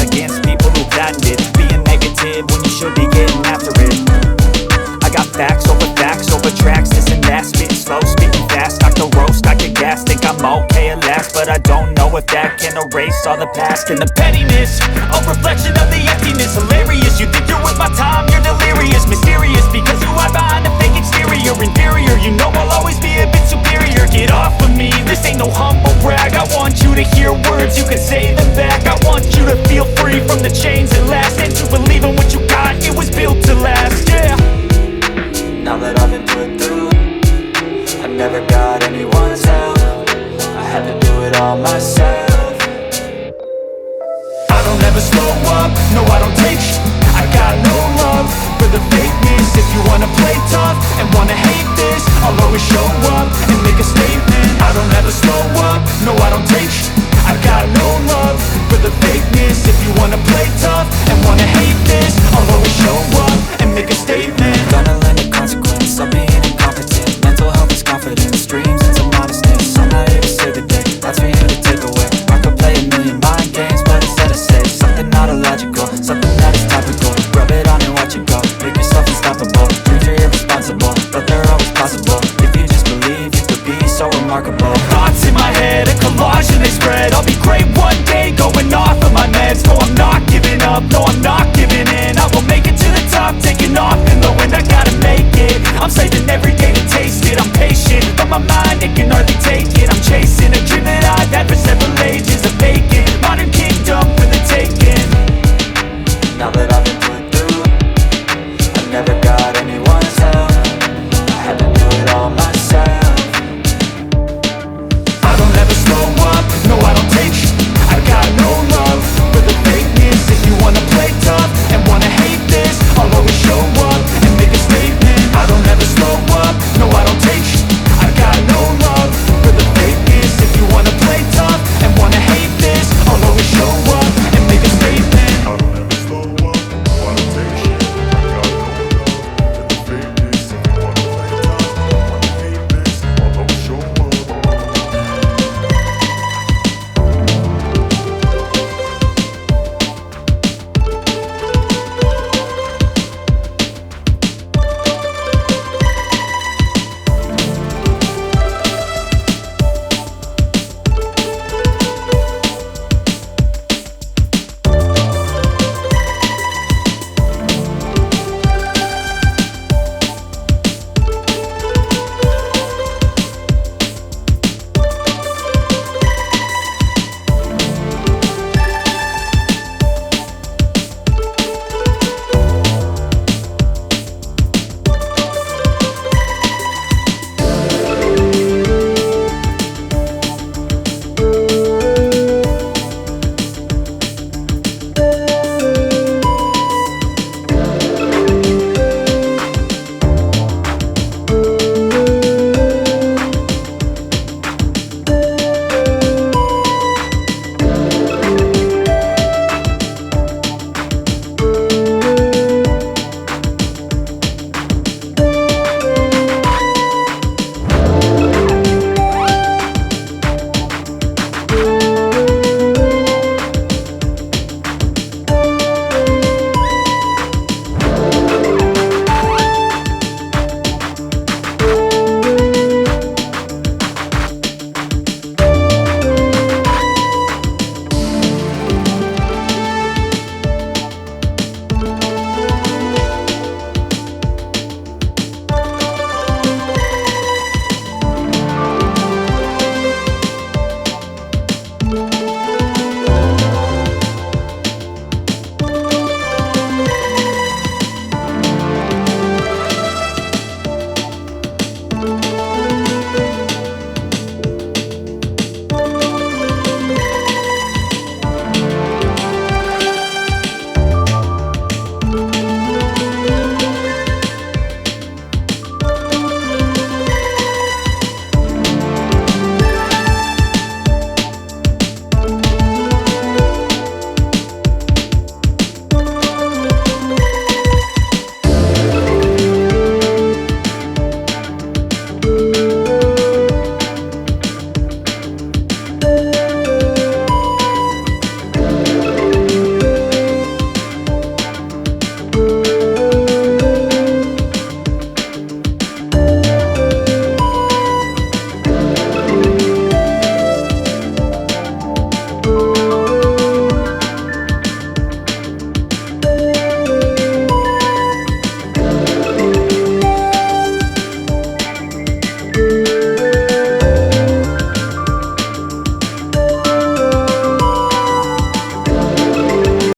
against people who patented being negative when you should be getting after it. I got facts over tracks, this and that, spitting slow, speaking fast, knock the roast, I get gas, think I'm okay at last, but I don't know if that can erase all the past and the pettiness, a reflection of the emptiness, hilarious, you think you're with my time, you're delirious, mysterious, because you hide behind a fake exterior, inferior, you know I'll always be a bit superior, get off of me, this ain't no humble brag, I want you to hear words, you can say them back, I want you to feel free from the chains that last, and to believe in what you got, it was built to last, yeah. Now that I've been put through, I never got anyone's help, I had to do it all myself. I don't ever slow up, no I don't take sh**. I got no love for the fakeness. If you wanna play tough and wanna hate this, I'll always show up and make a statement. I don't ever slow up, no I don't take sh**. I got no love for the fakeness. If you wanna play tough and wanna hate this, I'll always show up